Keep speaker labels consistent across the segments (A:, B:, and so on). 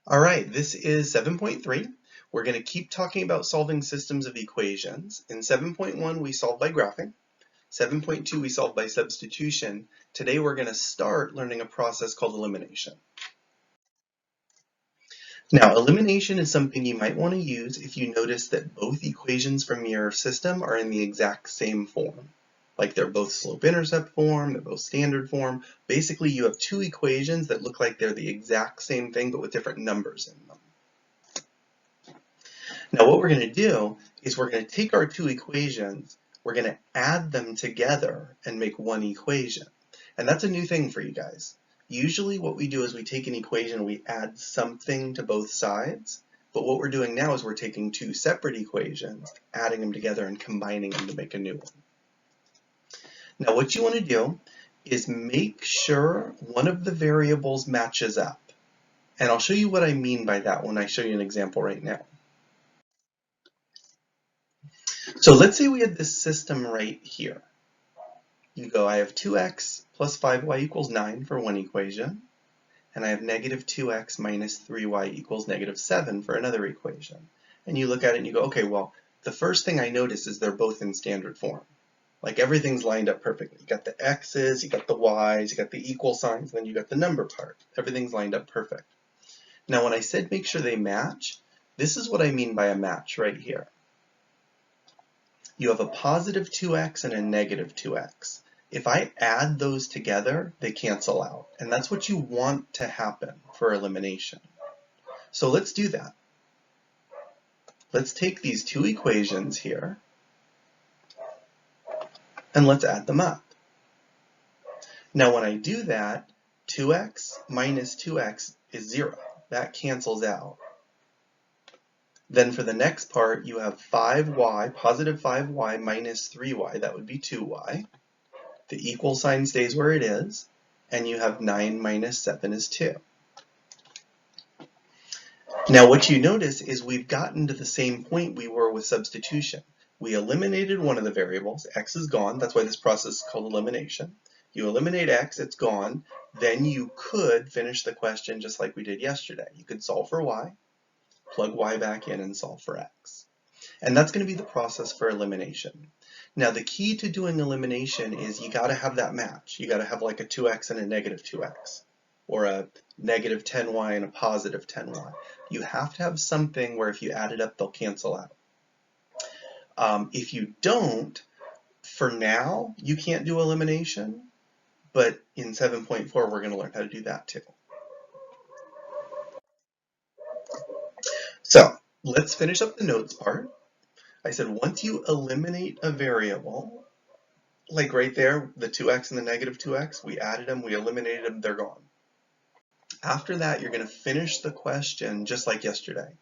A: All right, this is 7.3. We're going to keep talking about solving systems of equations. In 7.1, we solved by graphing. 7.2, we solved by substitution. Today, we're going to start learning a process called elimination. Now, elimination is something you might want to use if you notice that both equations from your system are in the exact same form. Like they're both slope-intercept form, they're both standard form. Basically, you have two equations that look like they're the exact same thing, but with different numbers in them. Now what we're going to do is we're going to take our two equations, we're going to add them together and make one equation. And that's a new thing for you guys. Usually what we do is we take an equation, we add something to both sides, but what we're doing now is we're taking two separate equations, adding them together and combining them to make a new one. Now what you want to do is make sure one of the variables matches up. And I'll show you what I mean by that when I show you an example right now. So let's say we had this system right here. You go, I have 2x plus 5y equals 9 for one equation, and I have negative 2x minus 3y equals negative 7 for another equation. And you look at it and you go, okay, well, the first thing I notice is they're both in standard form. Like everything's lined up perfectly. You got the x's, you got the y's, you got the equal signs, then you got the number part. Everything's lined up perfect. Now when I said make sure they match, this is what I mean by a match right here. You have a positive 2x and a negative 2x. If I add those together, they cancel out. And that's what you want to happen for elimination. So let's do that. Let's take these two equations here and let's add them up. Now when I do that, 2x minus 2x is 0. That cancels out. Then for the next part, you have 5y, positive 5y minus 3y, that would be 2y. The equal sign stays where it is, and you have 9 minus 7 is 2. Now what you notice is we've gotten to the same point we were with substitution. We eliminated one of the variables, x is gone, that's why this process is called elimination. You eliminate x, it's gone, then you could finish the question just like we did yesterday. You could solve for y, plug y back in and solve for x. And that's going to be the process for elimination. Now the key to doing elimination is you got to have that match. You got to have like a 2x and a negative 2x, or a negative 10y and a positive 10y. You have to have something where if you add it up, they'll cancel out. If you don't, for now, you can't do elimination, but in 7.4, we're going to learn how to do that too. So let's finish up the notes part. I said once you eliminate a variable, like right there, the 2x and the negative 2x, we added them, we eliminated them, they're gone. After that, you're going to finish the question just like yesterday,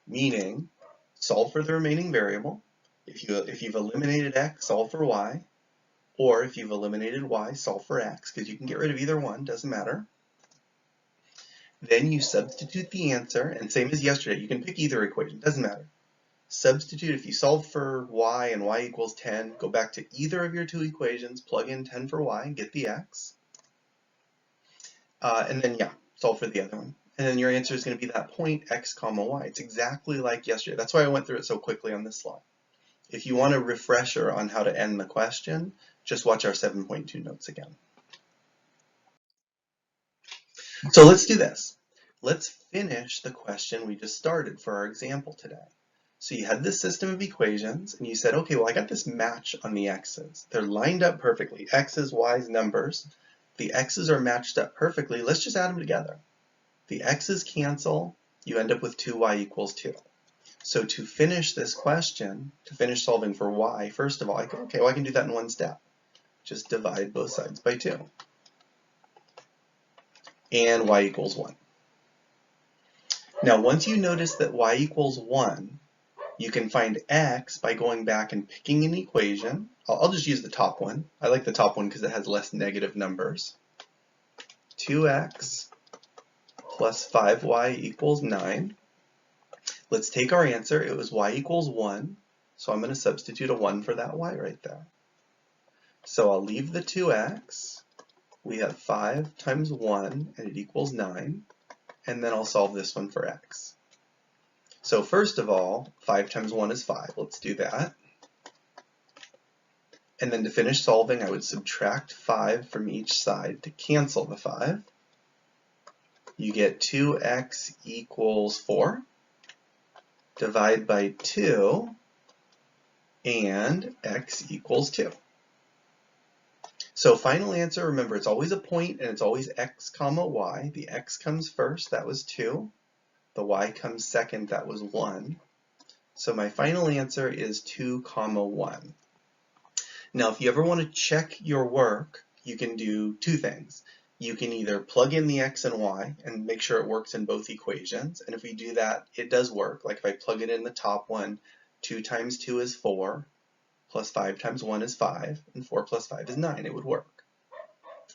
A: meaning solve for the remaining variable. If you've eliminated x, solve for y, or if you've eliminated y, solve for x, because you can get rid of either one, doesn't matter. Then you substitute the answer, and same as yesterday, you can pick either equation, doesn't matter. Substitute, if you solve for y and y equals 10, go back to either of your two equations, plug in 10 for y and get the x. And then, yeah, solve for the other one. And then your answer is going to be that point x comma y. It's exactly like yesterday. That's why I went through it so quickly on this slide. If you want a refresher on how to end the question, just watch our 7.2 notes again. So let's do this. Let's finish the question we just started for our example today. So you had this system of equations and you said, okay, well I got this match on the x's. They're lined up perfectly, x's, y's, numbers. The x's are matched up perfectly. Let's just add them together. The x's cancel, you end up with 2y equals 2. So to finish this question, to finish solving for y, first of all, I go, okay, well I can do that in one step. Just divide both sides by 2. And y equals 1. Now once you notice that y equals 1, you can find x by going back and picking an equation. I'll just use the top one. I like the top one because it has less negative numbers. 2x plus 5y equals 9. Let's take our answer. It was y equals 1. So I'm going to substitute a 1 for that y right there. So I'll leave the 2x. We have 5 times 1, and it equals 9. and then I'll solve this one for x. So first of all, 5 times 1 is 5. Let's do that. And then to finish solving, I would subtract 5 from each side to cancel the 5. You get 2x equals 4. Divide by 2, and x equals 2. So final answer, remember, it's always a point and it's always x comma y. The x comes first, that was 2. The y comes second, that was 1. So my final answer is 2 comma 1. Now, if you ever want to check your work, you can do two things. You can either plug in the x and y and make sure it works in both equations. And if we do that, it does work. Like if I plug it in the top one, 2 times 2 is 4, plus 5 times 1 is 5, and 4 plus 5 is 9. It would work.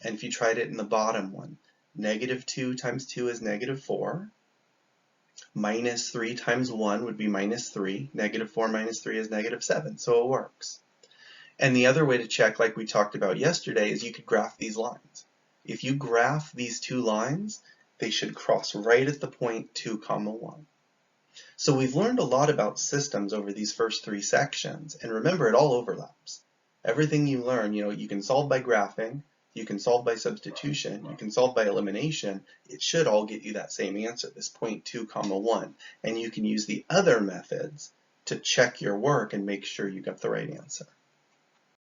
A: And if you tried it in the bottom one, negative 2 times 2 is negative 4. Minus 3 times 1 would be minus 3. Negative 4 minus 3 is negative 7, so it works. And the other way to check, like we talked about yesterday, is you could graph these lines. If you graph these two lines, they should cross right at the point 2 comma 1. So we've learned a lot about systems over these first 3 sections, and remember, it all overlaps. Everything you learn, you can solve by graphing, you can solve by substitution, you can solve by elimination. It should all get you that same answer, this point 2 comma 1, and you can use the other methods to check your work and make sure you got the right answer.